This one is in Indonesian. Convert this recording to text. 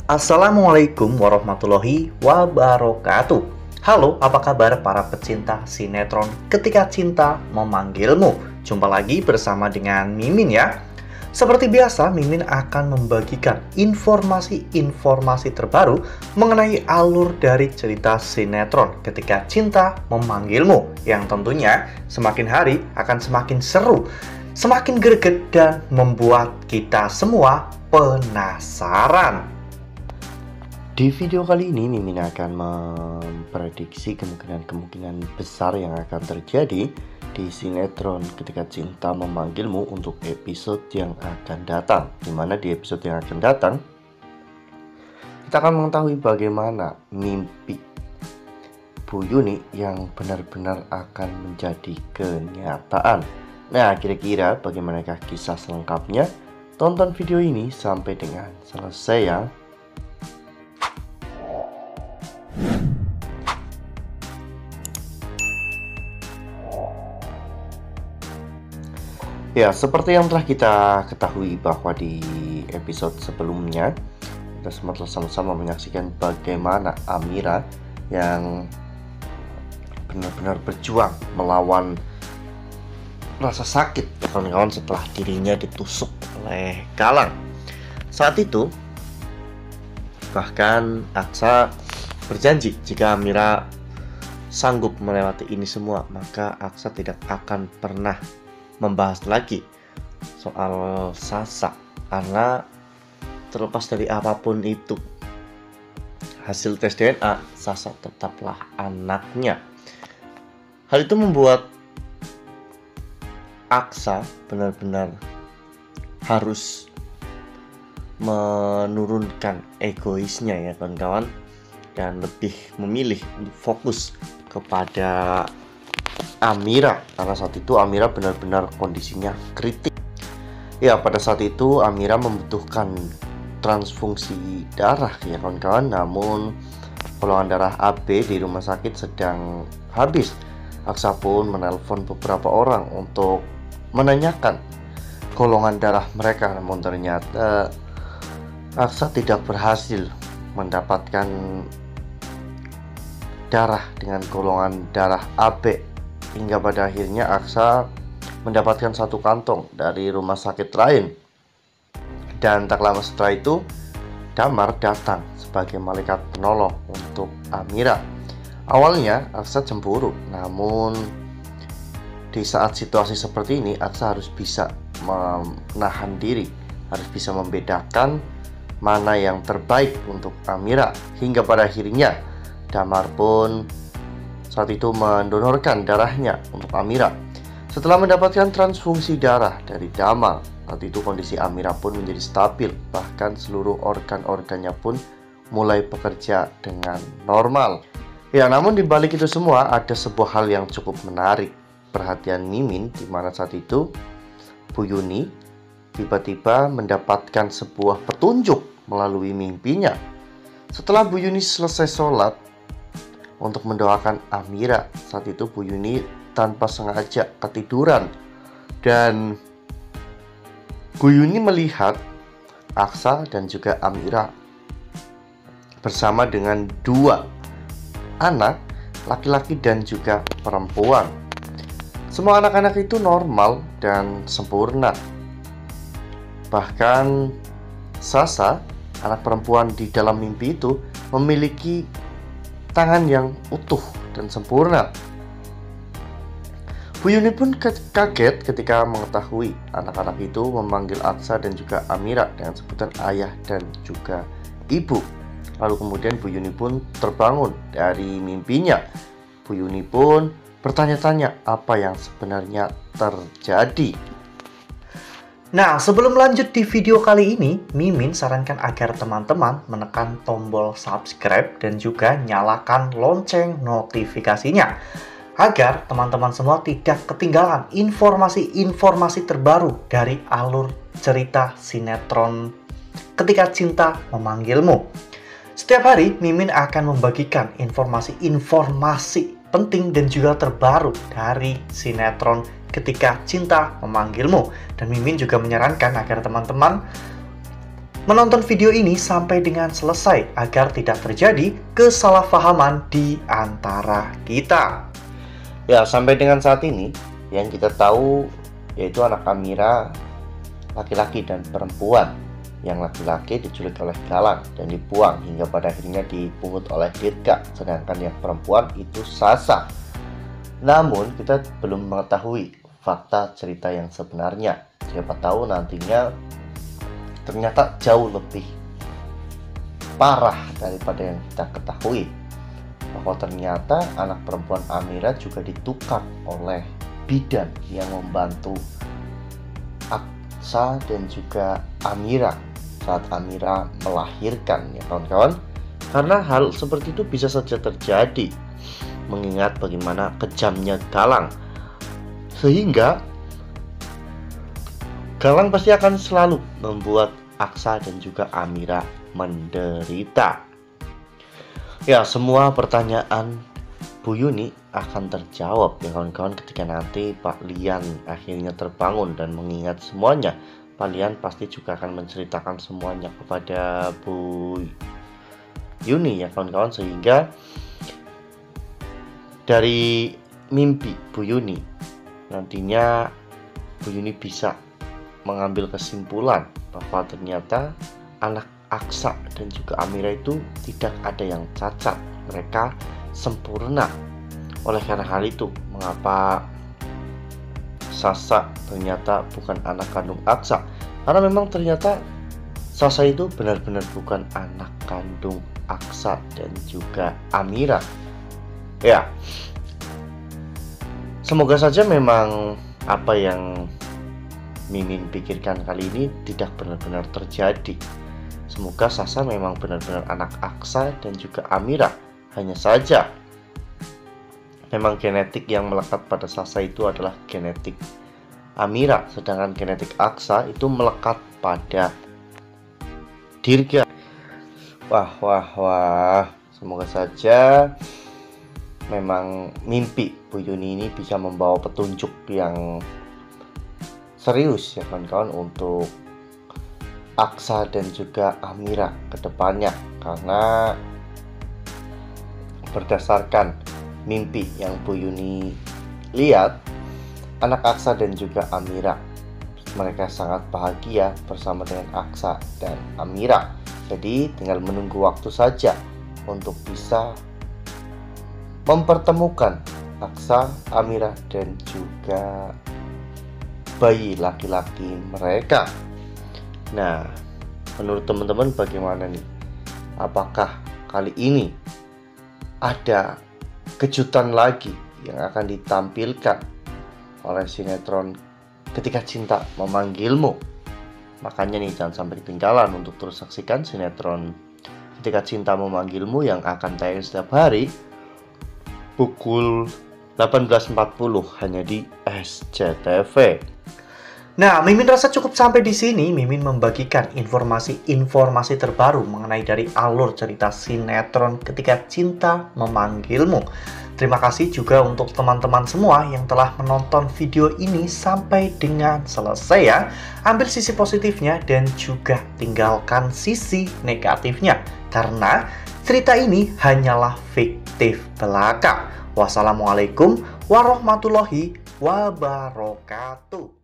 Assalamualaikum warahmatullahi wabarakatuh. Halo, apa kabar para pecinta sinetron Ketika Cinta Memanggilmu? Jumpa lagi bersama dengan Mimin ya. Seperti biasa, Mimin akan membagikan informasi-informasi terbaru mengenai alur dari cerita sinetron Ketika Cinta Memanggilmu, yang tentunya semakin hari akan semakin seru, semakin greget, dan membuat kita semua penasaran. Di video kali ini, Mimin akan memprediksi kemungkinan besar yang akan terjadi di sinetron Ketika Cinta Memanggilmu untuk episode yang akan datang. Dimana di episode yang akan datang, kita akan mengetahui bagaimana mimpi Bu Yuni yang benar-benar akan menjadi kenyataan. Nah, kira-kira bagaimanakah kisah selengkapnya? Tonton video ini sampai dengan selesai ya. Ya, seperti yang telah kita ketahui bahwa di episode sebelumnya kita sempat sama-sama menyaksikan bagaimana Amira yang benar-benar berjuang melawan rasa sakit kawan-kawan setelah dirinya ditusuk oleh Galang. Saat itu bahkan Aksa berjanji jika Amira sanggup melewati ini semua, maka Aksa tidak akan pernah membahas lagi soal Sasa, karena terlepas dari apapun itu hasil tes DNA, Sasa tetaplah anaknya. Hal itu membuat Aksa benar-benar harus menurunkan egoisnya ya kawan-kawan, dan lebih memilih untuk fokus kepada Amira, karena saat itu Amira benar-benar kondisinya kritik. Ya, pada saat itu Amira membutuhkan transfungsi darah ya kawan-kawan, namun golongan darah AB di rumah sakit sedang habis. Aksa pun menelpon beberapa orang untuk menanyakan golongan darah mereka, namun ternyata Aksa tidak berhasil mendapatkan darah dengan golongan darah AB. Hingga pada akhirnya Aksa mendapatkan satu kantong dari rumah sakit lain. Dan tak lama setelah itu Damar datang sebagai malaikat penolong untuk Amira. Awalnya Aksa cemburu, namun di saat situasi seperti ini Aksa harus bisa menahan diri, harus bisa membedakan mana yang terbaik untuk Amira. Hingga pada akhirnya Damar pun saat itu mendonorkan darahnya untuk Amira. Setelah mendapatkan transfungsi darah dari Damar, saat itu kondisi Amira pun menjadi stabil, bahkan seluruh organ-organnya pun mulai bekerja dengan normal. Ya, namun di balik itu semua ada sebuah hal yang cukup menarik perhatian Mimin, di mana saat itu Bu Yuni tiba-tiba mendapatkan sebuah petunjuk melalui mimpinya. Setelah Bu Yuni selesai sholat untuk mendoakan Amira, saat itu Bu Yuni tanpa sengaja ketiduran, dan Bu Yuni melihat Aksa dan juga Amira bersama dengan dua anak, laki-laki dan juga perempuan. Semua anak-anak itu normal dan sempurna. Bahkan Sasa, anak perempuan di dalam mimpi itu, memiliki tangan yang utuh dan sempurna. Bu Yuni pun kaget ketika mengetahui anak-anak itu memanggil Aksa dan juga Amira dengan sebutan ayah dan juga ibu. Lalu kemudian Bu Yuni pun terbangun dari mimpinya. Bu Yuni pun bertanya-tanya apa yang sebenarnya terjadi. Nah, sebelum lanjut di video kali ini, Mimin sarankan agar teman-teman menekan tombol subscribe dan juga nyalakan lonceng notifikasinya, agar teman-teman semua tidak ketinggalan informasi-informasi terbaru dari alur cerita sinetron Ketika Cinta Memanggilmu. Setiap hari, Mimin akan membagikan informasi-informasi penting dan juga terbaru dari sinetron Ketika Cinta Memanggilmu. Dan Mimin juga menyarankan agar teman-teman menonton video ini sampai dengan selesai agar tidak terjadi kesalahpahaman di antara kita. Ya, sampai dengan saat ini yang kita tahu yaitu anak Amira laki-laki dan perempuan. Yang laki-laki diculik oleh Galang dan dibuang hingga pada akhirnya dipungut oleh Dirga, sedangkan yang perempuan itu Sasa. Namun kita belum mengetahui fakta cerita yang sebenarnya. Siapa tahu nantinya ternyata jauh lebih parah daripada yang kita ketahui, bahwa ternyata anak perempuan Amira juga ditukar oleh bidan yang membantu Aksa dan juga Amira saat Amira melahirkan, ya kawan-kawan. Karena hal seperti itu bisa saja terjadi, mengingat bagaimana kejamnya Galang, sehingga Galang pasti akan selalu membuat Aksa dan juga Amira menderita. Ya, semua pertanyaan Bu Yuni akan terjawab ya kawan-kawan ketika nanti Pak Lian akhirnya terbangun dan mengingat semuanya. Pak Lian pasti juga akan menceritakan semuanya kepada Bu Yuni ya kawan-kawan, sehingga dari mimpi Bu Yuni nantinya Bu Yuni bisa mengambil kesimpulan bahwa ternyata anak Aksa dan juga Amira itu tidak ada yang cacat, mereka sempurna. Oleh karena hal itu, mengapa Sasa ternyata bukan anak kandung Aksa? Karena memang ternyata Sasa itu benar-benar bukan anak kandung Aksa dan juga Amira. Ya, semoga saja memang apa yang Mimin pikirkan kali ini tidak benar-benar terjadi. Semoga Sasa memang benar-benar anak Aksa dan juga Amira. Hanya saja memang genetik yang melekat pada Sasa itu adalah genetik Amira, sedangkan genetik Aksa itu melekat pada Dirga. Wah, semoga saja memang mimpi Bu Yuni ini bisa membawa petunjuk yang serius ya kawan-kawan untuk Aksa dan juga Amira ke depannya, karena berdasarkan mimpi yang Bu Yuni lihat, anak Aksa dan juga Amira mereka sangat bahagia bersama dengan Aksa dan Amira. Jadi tinggal menunggu waktu saja untuk bisa mempertemukan Aksa, Amira dan juga bayi laki-laki mereka. Nah, menurut teman-teman bagaimana nih? Apakah kali ini ada kejutan lagi yang akan ditampilkan oleh sinetron Ketika Cinta Memanggilmu? Makanya nih jangan sampai ketinggalan untuk terus saksikan sinetron Ketika Cinta Memanggilmu yang akan tayang setiap hari pukul 18.40 hanya di SCTV. Nah, Mimin rasa cukup sampai di sini. Mimin membagikan informasi-informasi terbaru mengenai dari alur cerita sinetron Ketika Cinta Memanggilmu. Terima kasih juga untuk teman-teman semua yang telah menonton video ini sampai dengan selesai ya. Ambil sisi positifnya dan juga tinggalkan sisi negatifnya, karena cerita ini hanyalah fiktif belaka. Wassalamualaikum warahmatullahi wabarakatuh.